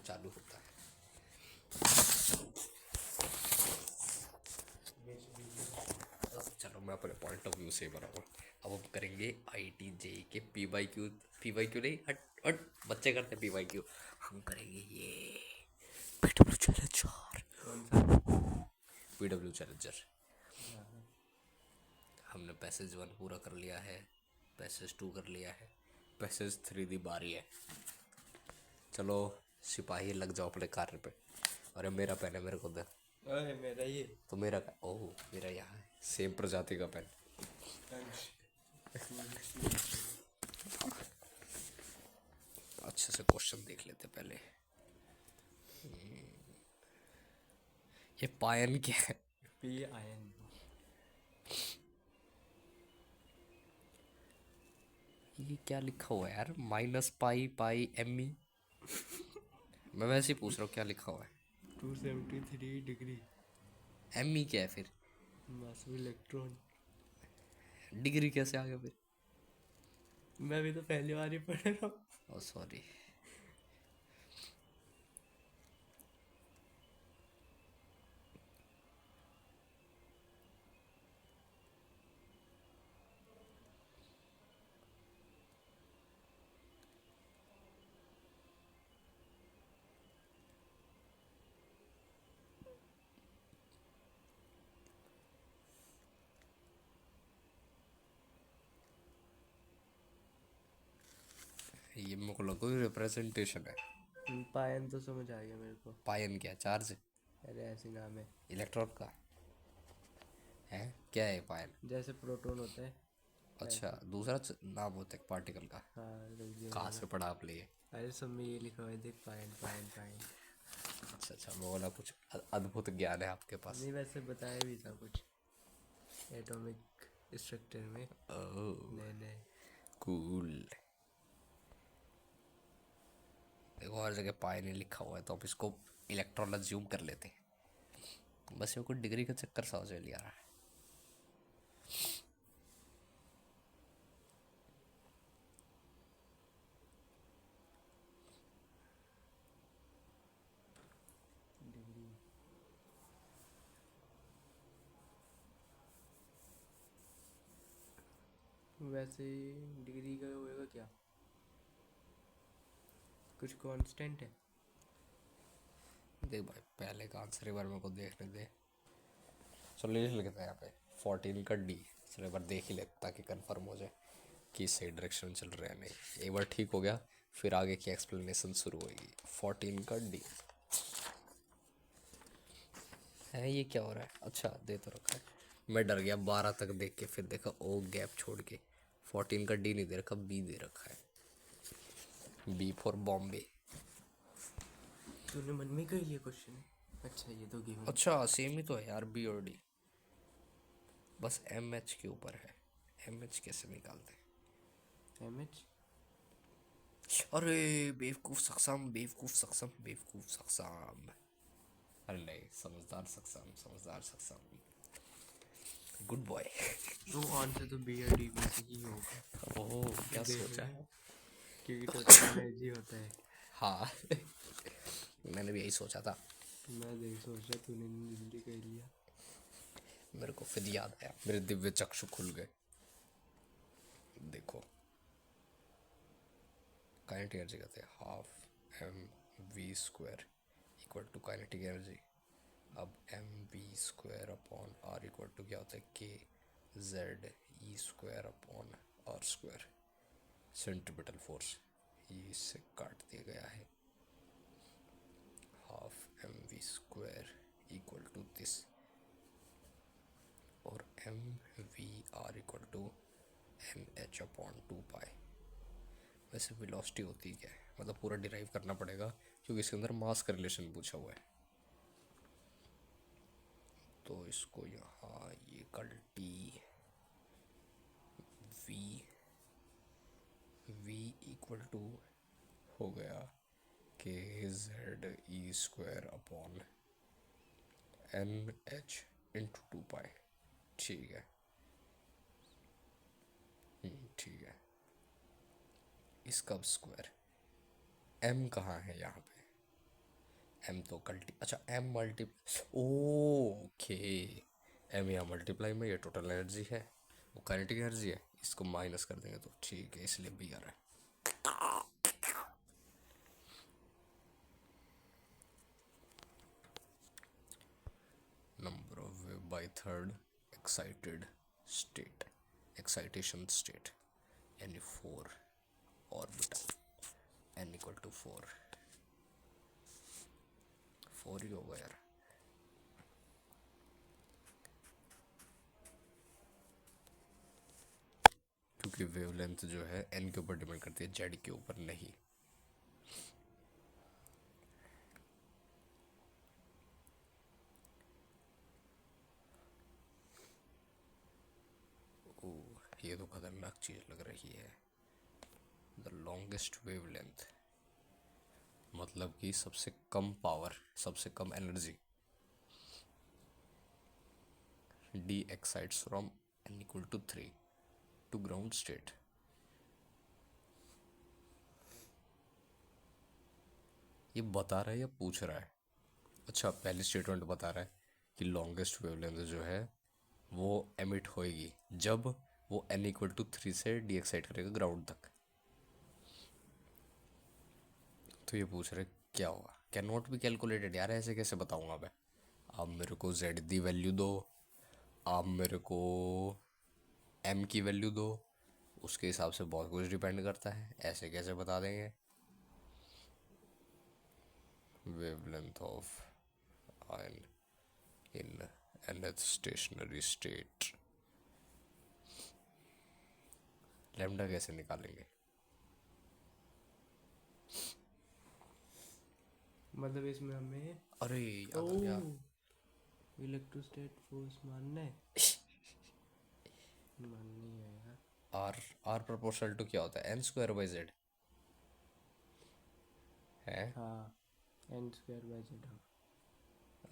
चालू होता है। चलो मैं अपने पॉइंट ऑफ व्यू से बनाऊँ। अब हम करेंगे IIT JEE के पी वाई क्यू नहीं, हट हट, बच्चे करते पी वाई क्यू। हम करेंगे ये पीडब्ल्यू चैलेंजर। कौन सा? PW challenger. हमने पैसेज 1 पूरा कर लिया है, पैसेज 2 कर लिया है, पैसेज 3 दी बारी है। चलो सिपाही लग जाओ अपने कार्य पे। अरे मेरा पेन है, मेरे को दे। अरे मेरा ये तो मेरा का, ओह मेरा यहाँ है सेम प्रजाति का पेन। अच्छे से क्वेश्चन देख लेते पहले। ये पायन क्या है? PIN। ये क्या लिखा हुआ है यार? -पाई मैं वैसे ही पूछ रहा हूँ क्या लिखा हुआ है। 273 डिग्री क्या है फिर? Mass of electron. डिग्री कैसे आ गया फिर? मैं भी तो पहली बार ही पढ़ रहा हूँ। ओ सॉरी। ये मेरे को लगा रिप्रेजेंटेशन है। पायन तो समझ आ गया मेरे को। पायन क्या? चार्ज? अरे ऐसे नाम है। इलेक्ट्रॉन का है? क्या है पायन? जैसे प्रोटॉन होता है अच्छा, ऐसे। दूसरा नाम होता है पार्टिकल का। हाँ रख दिया कहाँ मैंने। से पढ़ा आपने ये? अरे सब में ये लिखा हुआ है देख, पायन पायन पायन। अच्छा अच्छा, मैं बोला कुछ अद्भुत ज्ञान है आपके पास। नहीं वैसे बताया भी था कुछ एटॉमिक स्ट्रक्चर में। ओह नहीं नहीं। कूल। देखो हर जगह पाई नहीं लिखा हुआ है तो अब इसको इलेक्ट्रॉन अज्यूम कर लेते हैं। बस ये कुछ डिग्री का चक्कर सा हो जाए लिया रहा है। वैसे डिग्री का होएगा क्या? कुछ कांस्टेंट है? देख भाई पहले का आंसर एक बार मेरे को देखने दे। चलो लिख लेते हैं यहाँ पे 14 का D। चलो एक बार देख ही लेते ताकि कंफर्म हो जाए कि सही डायरेक्शन में चल रहे हैं नहीं। एक बार ठीक हो गया फिर आगे की एक्सप्लेनेशन शुरू होगी। 14 का D है। ये क्या हो रहा है? अच्छा दे तो रखा है। मैं डर गया 12 तक देख के, फिर देखा ओ गैप छोड़ के 14 का D नहीं दे रखा, B दे रखा है। B for Bombay. तूने मन में कर लिया क्वेश्चन? अच्छा ये तो गिवन। अच्छा सेम ही तो है यार B और D, बस MH के ऊपर है। MH कैसे निकालते हैं? MH। अरे बेवकूफ सक्षम, बेवकूफ सक्षम, बेवकूफ सक्षम। अरे नहीं, समझदार सक्षम, समझदार सक्षम। Good boy. वो आंसर तो BRD में से ही होगा। ओह क्या सोचा देखना है? क्योंकि टोटल एनर्जी होता है। हाँ मैंने भी यही सोचा था। मैं देख सोच रहा तूने जल्दी कर लिया। मेरे को फिर याद आया, मेरे दिव्य चक्षु खुल गए। देखो काइनेटिक एनर्जी कहते हैं ½ mv² equal to kinetic energy. अब mv² upon r equal to क्या होता है kZe²अपॉन r²। सेंट्रीपिटल फोर्स ये इससे काट दिया गया है। ½ mv² इक्वल टू दिस, और mvr इक्वल टू mh/2π। वैसे वेलोसिटी होती क्या है, मतलब पूरा डिराइव करना पड़ेगा क्योंकि इसके अंदर मास का रिलेशन पूछा हुआ है। तो इसको यहाँ ये कल टी v इक्वल टू हो गया kZe²अपॉन mh/2π। ठीक है, ठीक है। इसका स्क्वायर m कहाँ है यहाँ पे? एम तो कल्टी, अच्छा एम मल्टी, ओके, एम या मल्टीप्लाई में ये टोटल एनर्जी है, वो काइनेटिक एनर्जी है, इसको माइनस कर देंगे तो ठीक है, इसलिए बी आ रहा है। Number of wave by third excited state, excitation state, यानी 4 ऑर्बिटल n इक्वल टू 4, 4 ही होगा यार। क्योंकि वेवलेंथ जो है n के ऊपर डिपेंड करती है, z के ऊपर नहीं। ओह ये तो खतरनाक चीज लग रही है। द लॉन्गेस्ट वेवलेंथ मतलब कि सबसे कम पावर, सबसे कम energy, d excites from n equal to 3 to ground state। ये बता रहा है या पूछ रहा है? अच्छा पहली स्टेटमेंट बता रहा है कि लॉन्गेस्ट वेवलेंथ जो है वो एमिट होएगी जब वो n इक्वल टू 3 से डी एक्साइट करेगा ग्राउंड तक। तो ये पूछ रहे क्या होगा, कैन नॉट बी कैलकुलेटेड, यार ऐसे कैसे बताऊंगा मैं? आप मेरे को जेड दी वैल्यू दो, आप मेरे को एम की वैल्यू दो, उसके हिसाब से बहुत कुछ डिपेंड करता है, ऐसे कैसे बता देंगे? Wavelength of ion in nth stationery state, lambda कैसे निकालेंगे? मतलब इसमें हमें अरे याद आ गया, इलेक्ट्रोस्टैट फोर्स मानना है, माननी है यार। आर, आर प्रोपोर्शनल टू क्या होता है, एन स्क्वायर बाई जेड है। हाँ, एन स्क्वायर बाई जेड। हाँ,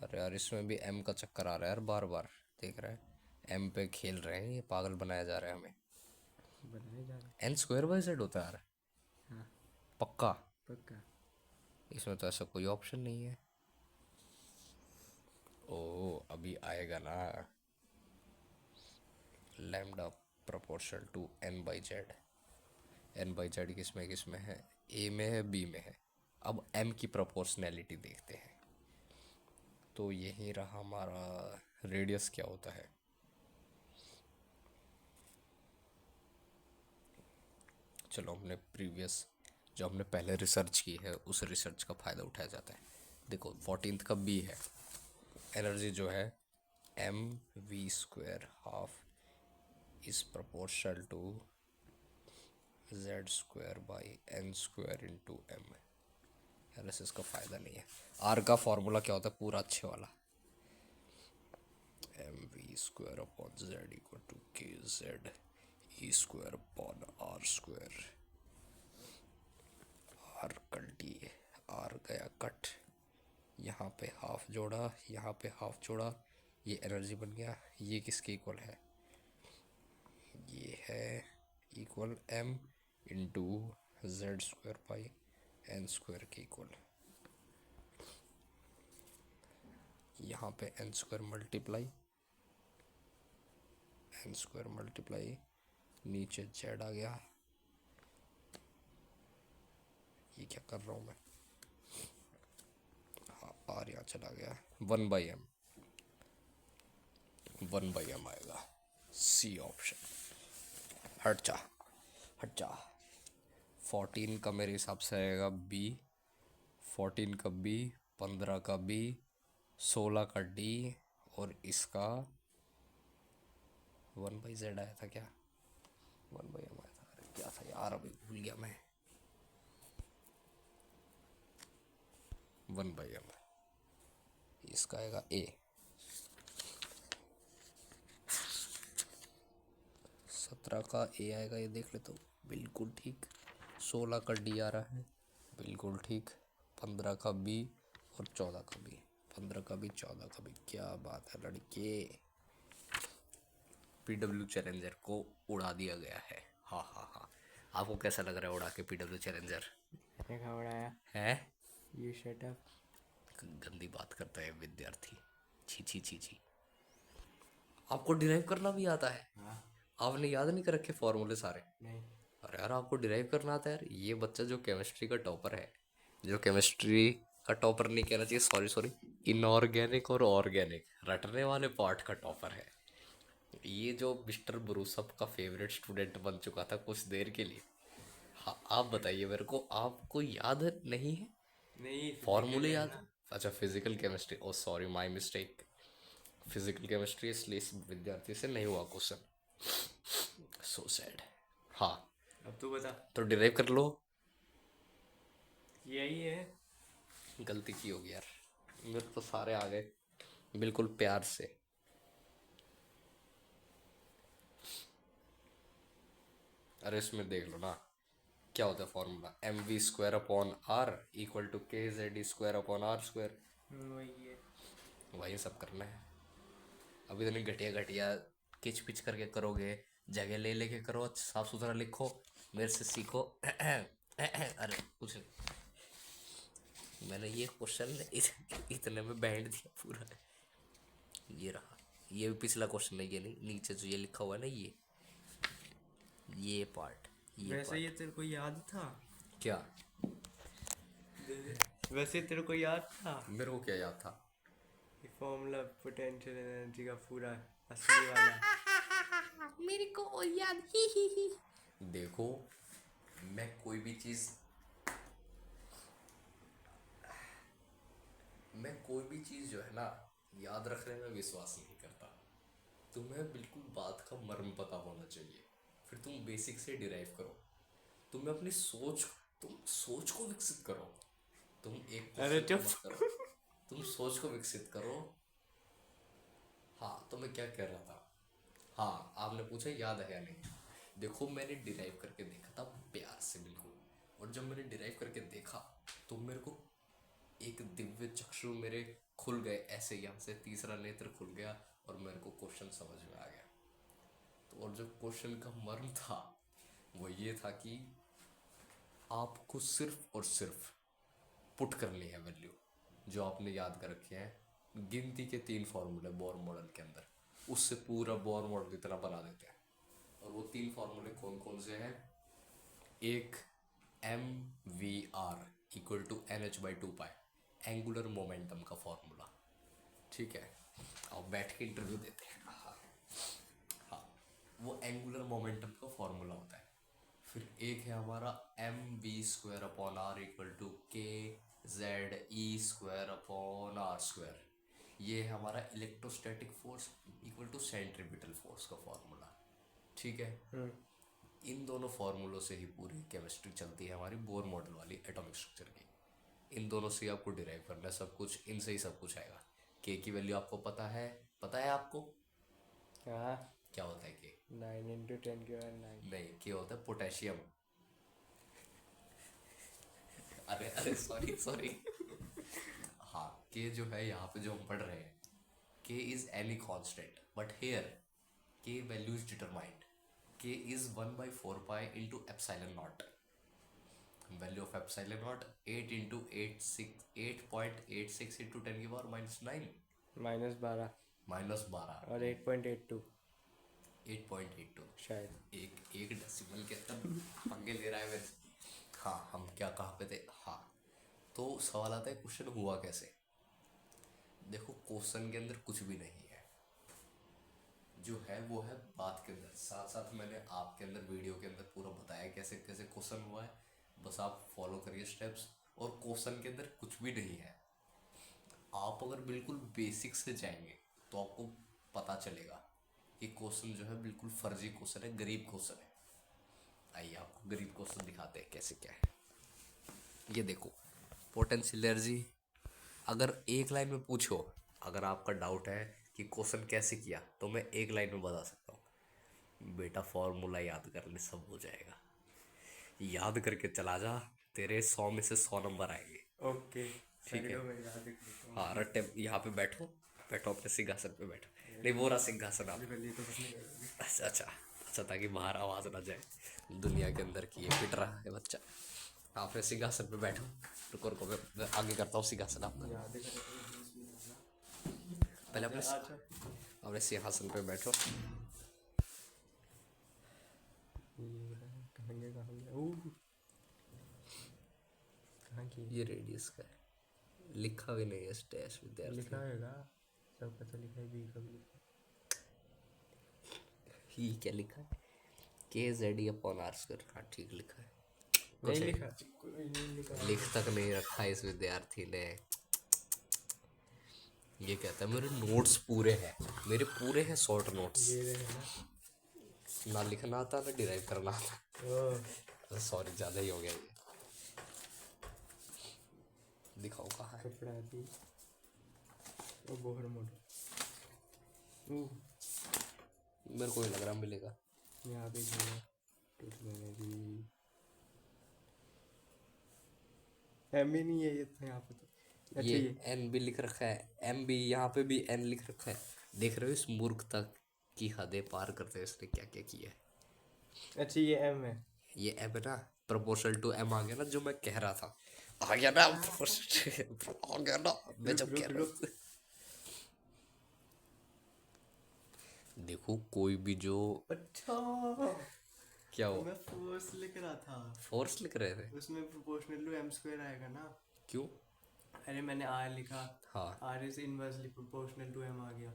अरे यार इसमें भी एम का चक्कर आ रहा है यार, बार बार देख रहा है एम पे खेल रहे हैं, ये पागल बनाया जा रहा है हमें। बनाए जा रहे। एन स्क्वायर बाई जेड होता है यार, हाँ, पक्का? पक्का। इसमें तो ऐसा कोई ऑप्शन नहीं है। ओ अभी आएगा ना, lambda proportional to N by Z, N by Z किस में है, ए में है बी में है। अब एम की प्रोपोर्शनैलिटी देखते हैं, तो यही रहा हमारा रेडियस क्या होता है। चलो हमने प्रीवियस जो हमने पहले रिसर्च की है उस रिसर्च का फ़ायदा उठाया जाता है। देखो 14th का बी है, एनर्जी जो है M V square half is proportional to Z square by N square into M. यार ऐसे इसका फ़ायदा नहीं है। आर का फॉर्मूला क्या होता है पूरा अच्छे वाला, M V square upon Z equal to K Z E square upon R square. R कल्टी, आर गया कट, यहाँ पे हाफ जोड़ा, यहाँ पे हाफ जोड़ा, ये एनर्जी बन गया। ये किसके इक्वल है, ये है equal M into Z square by N square के इक्वल। यहाँ पे एन स्क्वायर मल्टीप्लाई नीचे जेड आ गया। ये क्या कर रहा हूँ मैं, हाँ आर यहाँ चला गया, 1/m, 1/m आएगा, सी ऑप्शन। हट जा, हट जा। 14 का मेरे हिसाब से आएगा बी, 14 का बी, 15 का बी, 16 का डी, और इसका 1/z आया था क्या, 1/m आया था, अरे क्या था यार अभी भूल गया मैं, 1/m। इसका आएगा ए, 17 का ए आएगा, ये देख ले तो बिल्कुल ठीक। 16 का डी आ रहा है, बिल्कुल ठीक। 15 का बी और 14 का बी, 15 का बी 14 का बी, क्या बात है लड़के, पीडब्ल्यू चैलेंजर को उड़ा दिया गया है। हाँ हाँ हाँ, आपको कैसा लग रहा है उड़ा के पीडब्ल्यू चैलेंजर? मैंने कहा उड़ाया है ये सेटअप। गंदी बात करता है विद्यार्थी। छी छी छी छी। आपको डिराइव करना भी आता है? हाँ। आपने याद नहीं कर रखे फॉर्मूले सारे? नहीं। अरे यार आपको डिराइव करना आता है यार। ये बच्चा जो केमिस्ट्री का टॉपर है, जो केमिस्ट्री का टॉपर नहीं कहना चाहिए, सॉरी सॉरी, इनऑर्गेनिक और ऑर्गेनिक रटने वाले पार्ट का टॉपर है। ये जो मिस्टर ब्रूसअप का फेवरेट स्टूडेंट बन चुका था कुछ देर के लिए। हाँ आप बताइए मेरे को, आपको याद नहीं है नहीं, फॉर्मूले याद? अच्छा physical chemistry, oh sorry my mistake. Physical chemistry, इसलिए इस विद्यार्थी से नहीं हुआ क्वेश्चन। So sad. हाँ अब तू बता। तो डिराइव कर लो। यही है। गलती की होगी यार, मेरे तो सारे आ गए बिल्कुल प्यार से। अरे इसमें देख लो ना क्या होता है formula, M V square upon R equal to K Z square upon R square. वही है। वही सब करना है। अभी इतनी घटिया घटिया किच पिच करके करोगे, जगह ले लेके करो, साफ सुथरा लिखो, मेरे से सीखो। अरे कुछ मैंने ये क्वेश्चन इतने में बैंड दिया पूरा। ये रहा, ये भी पिछला क्वेश्चन है, ये नहीं, नीचे जो ये लिखा हुआ है ना, ये पार्ट, ये वैसे ये पार्ट। तेरे को याद था? क्या? वैसे तेरे को याद था? मेरे को क्या याद था? ये फॉर्मूला पोटेंशियल एनर्जी का पूरा असली वाला। मेरे को याद ही। देखो मैं कोई भी चीज, जो है ना याद रखने में विश्वास नहीं करता। तुम्हें बिल्कुल बात का मर्म पता होना चाहिए, फिर तुम बेसिक से डिराइव करो। तुम्हें अपनी तुम सोच को विकसित करो। तुम एक अरे क्वेश्चन चुप। मत करो, तुम सोच को विकसित करो। हाँ तो मैं क्या कह रहा था, हाँ आपने पूछा याद है या नहीं। देखो मैंने डिराइव करके देखा था प्यार से बिल्कुल, और जब मैंने डिराइव करके देखा तो मेरे को एक दिव्य चक्षु मेरे खुल गए, ऐसे यहाँ से तीसरा नेत्र खुल गया और मेरे को क्वेश्चन समझ में आ गया। तो और जो क्वेश्चन का मर्म था वो ये था कि आपको सिर्फ और सिर्फ पुट करनी है वैल्यू जो आपने याद कर रखे हैं। गिनती के 3 फॉर्मूले बोर मॉडल के अंदर, उससे पूरा बोर मॉडल की तरह बना देते हैं। और वो 3 फॉर्मूले कौन कौन से हैं? एक M V R equal to N H by 2 pi, angular momentum का फॉर्मूला। ठीक है, अब बैठ के इंटरव्यू देते हैं। हाँ वो एंगुलर मोमेंटम का फॉर्मूला होता है। फिर एक है हमारा M V square upon R equal to K Z E square upon R square. ये है हमारा electrostatic force equal to centripetal force का फॉर्मूला। ठीक है, इन दोनों फार्मूलों से ही पूरी केमिस्ट्री चलती है हमारी बोर मॉडल वाली एटॉमिक स्ट्रक्चर की। इन दोनों से आपको डिराइव करना है सब कुछ, इनसे ही सब कुछ आएगा। के की वैल्यू आपको पता है आपको हाँ। क्या होता है के? 9 × 10⁹ नहीं, के होता है पोटेशियम। अरे अरे सॉरी सॉरी। हाँ के जो है यहाँ पे जो हम पढ़ रहे हैं, के is any constant but here के वैल्यू इज डिटरमाइंड। के is 1/4 pi into epsilon not. Value of epsilon not 8 into 8.86 into 10⁻⁻⁹ -12 -12 और 8.82 8.82 शायद। एक डेसिमल के अंदर पंगे ले रहा है मेरे से। हाँ हम क्या कहाँ पे थे? हाँ तो सवाल आता है क्वेश्चन हुआ कैसे। देखो क्वेश्चन के अंदर कुछ भी नहीं है, जो है वो है बात के अंदर। साथ साथ मैंने आपके अंदर वीडियो के अंदर पूरा बताया कैसे कैसे क्वेश्चन हुआ है, बस आप फॉलो करिए स्टेप्स। और क्वेश्चन के अंदर कुछ भी नहीं है। आप अगर बिल्कुल बेसिक से जाएंगे तो आपको पता चलेगा कि क्वेश्चन जो है बिल्कुल फर्जी क्वेश्चन है, गरीब क्वेश्चन है। आइए आपको गरीब क्वेश्चन दिखाते हैं कैसे क्या है। ये देखो पोटेंशियल एनर्जी, अगर एक लाइन में पूछो, अगर आपका डाउट है कि क्वेश्चन कैसे किया, तो मैं एक लाइन में बता सकता हूँ, बेटा फॉर्मूला याद कर ले सब हो जाएगा। याद करके चला जा, तेरे 100 में से 100 नंबर आएंगे। ओके ठीक है। मैं याद कर लेता हूँ। हाँ रट्टे यहाँ पे बैठो, बैठो अपने सिंहासन पे बैठो। नहीं वो रहा सिंहासन आप। पहले तो कुछ नहीं करोगे। अच्छा अच्छा अच्छा, ताकि बाहर आवाज़ ना जाए। दुनिया के अंदर की ये पिट रहा है बच्चा। आपने सिंहासन पे बैठो। रुको रुको, मैं आगे करता हूँ सिंहासन आपका। याद है पहले अपने अच्छा अपने सिंहासन पे बैठो। कहाँ गया ओह कहाँ की ये रेडियस का है, लिखा भी नहीं है स्टेश विद्यार्थी। लिखा होगा सबका तो लिखा है बी का भी लिखा ये क्या लिखा है? के जेड अपॉन आर स्क्वायर। हाँ ठीक लिखा है। है नहीं कुछ लिखा नहीं लिखा लिख तक नहीं रखा इस विद्यार्थी ने। ये कहता है मेरे नोट्स पूरे हैं, मेरे पूरे हैं शॉर्ट नोट्स। ये रहे ना ना लिखना आता ना डिराइव करना आता। ओह सॉरी ज़्यादा ही हो गया ये। दिखाओ कहाँ है। कपड़ा भी ओ बोहर मोड़ ओह मेरे को भी लग रहा मिलेगा। यहाँ पे जो टूट मैंने भी एम ही नहीं है ये तो यहाँ पे तो अच्छा ये ये एन भी लिख रखा है, एम भी, यहाँ पे भी एन लिख रखा है। देख रहे हो इस मूर्खता की हदें पार करते हुए इसने क्या क्या किया है। अच्छा ये एम है ये एम है ना, प्रोपोर्शनल टू एम आ गया ना, जो मैं कह रहा था। आ गया ना proportional- आ गया ना, मैं जब कह रहा हूँ। देखो कोई भी जो अच्छा क्या हो, मैं फोर्स लिख रहा था फोर्स लिख रहे थे। उसमें प्रोपोर्शनल टू एम स्क्वायर आएगा ना क्यों? अरे मैंने आर लिखा हाँ R is inversely proportional to M आ गया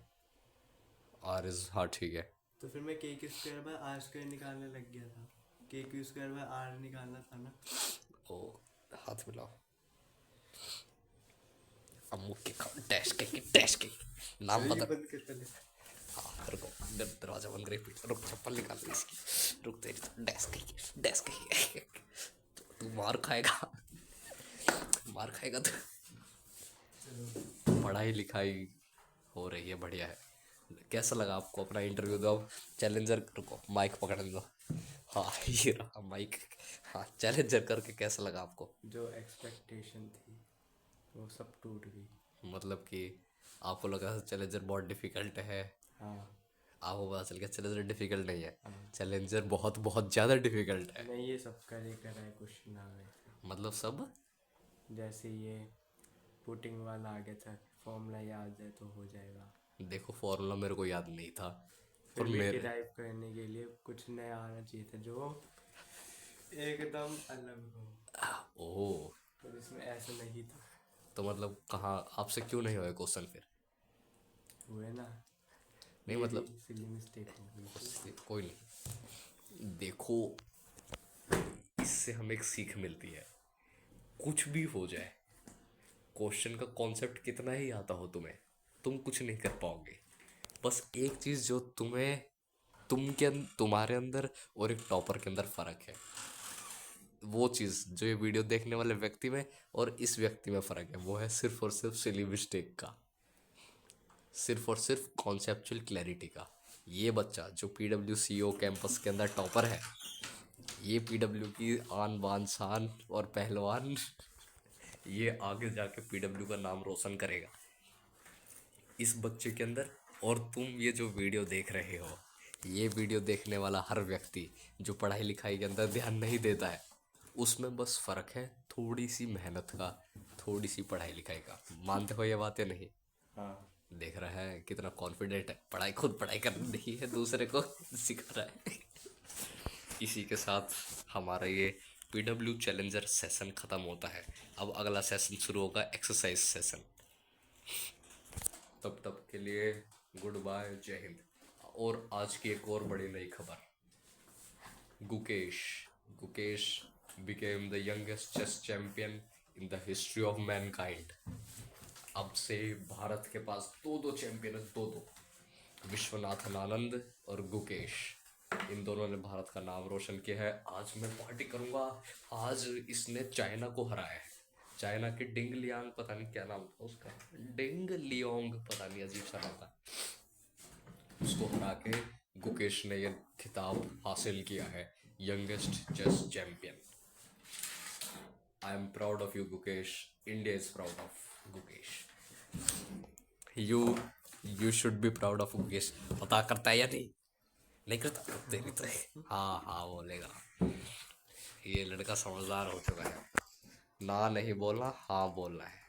आर इज, हाँ ठीक है। तो फिर मैं के स्क्वायर बाय आर स्क्वायर निकालने लग गया था के क्यू स्क्वायर बाय आर निकालना था ना ओ हाथ मिलाओ। अम्मू के डैश के डैश के नाम चलिए बता। बंद कर पहले हाँ रुको, दरवाजा बंद करे पीछे। रुक चप्पल निकाल ली इसकी। रुक तेरी तो डेस्क ही तू मार खाएगा, मार खाएगा तू। पढ़ाई लिखाई हो रही है, बढ़िया है। कैसा लगा आपको अपना इंटरव्यू? दो अब चैलेंजर, रुको माइक पकड़ने दो। हाँ ये रहा माइक। हाँ चैलेंजर करके कैसा लगा आपको? जो एक्सपेक्टेशन थी वो सब टूट गई मतलब कि आपको लगा चैलेंजर बहुत डिफिकल्ट है, हाँ आपको पता चल गया चैलेंजर डिफिकल्ट नहीं है। चैलेंजर बहुत बहुत ज़्यादा डिफिकल्ट है। नहीं ये सब का लेकर आए क्वेश्चन आ गए थे मतलब सब जैसे ये पुटिंग वाला आ गया था फॉर्मूला याद है तो हो जाएगा देखो फॉर्मूला मेरे को याद नहीं था, फिर पर भी मेरे डिराइव करने के लिए कुछ नया आना चाहिए था जो एकदम अलग हो ओह, पर इसमें ऐसा नहीं था तो मतलब कहाँ आपसे क्यों नहीं हुआ क्वेश्चन फिर? हुए ना नहीं ये मतलब भी सिली मिस्टेक हो गई थी। कोई नहीं। देखो इससे हमें एक सीख मिलती है, कुछ भी हो जाए, क्वेश्चन का कॉन्सेप्ट कितना ही आता हो तुम्हें, तुम कुछ नहीं कर पाओगे। बस एक चीज़ जो तुम्हारे अंदर और एक टॉपर के अंदर फ़र्क है, वो चीज़ जो ये वीडियो देखने वाले व्यक्ति में और इस व्यक्ति में फ़र्क है, वो है सिर्फ और सिर्फ सिली मिस्टेक का, सिर्फ और सिर्फ कॉन्सेप्चुअल क्लैरिटी का। ये बच्चा जो PWCO कैंपस के अंदर टॉपर है, ये PW की आन बान शान और पहलवान, ये आगे जाके PW का नाम रोशन करेगा इस बच्चे के अंदर। और तुम ये जो वीडियो देख रहे हो, ये वीडियो देखने वाला हर व्यक्ति जो पढ़ाई लिखाई के अंदर ध्यान नहीं देता है, उसमें बस फ़र्क है थोड़ी सी मेहनत का, थोड़ी सी पढ़ाई लिखाई का। मानते हो ये बातें? नहीं? हाँ देख रहा है कितना कॉन्फिडेंट है, पढ़ाई खुद पढ़ाई कर रही है, दूसरे को सिखा रहा है। इसी के साथ हमारा ये PW चैलेंजर सेशन ख़त्म होता है। अब अगला सेशन शुरू होगा, एक्सरसाइज सेशन। तब तक के लिए गुड बाय, जय हिंद। और आज की एक और बड़ी नई खबर, Gukesh became the youngest chess champion in the history of mankind। अब से भारत के पास दो चैंपियन है, दो। विश्वनाथन आनंद और गुकेश, इन दोनों ने भारत का नाम रोशन किया है। आज मैं पार्टी करूंगा। आज इसने चाइना को हराया है। चाइना के डिंग लियांग, पता नहीं क्या नाम था उसका, डिंग लियोंग, पता नहीं अजीब सा नाम था, उसको हरा के गुकेश ने यह खिताब हासिल किया है, youngest chess champion. I am proud of you Gukesh, India is proud of Gukesh. You should be proud of Gukesh. पता करता है या नहीं? नहीं करता? तेरी तो हाँ हाँ बोलेगा। ये लड़का समझदार हो चुका है, ना नहीं बोलना हाँ बोलना है।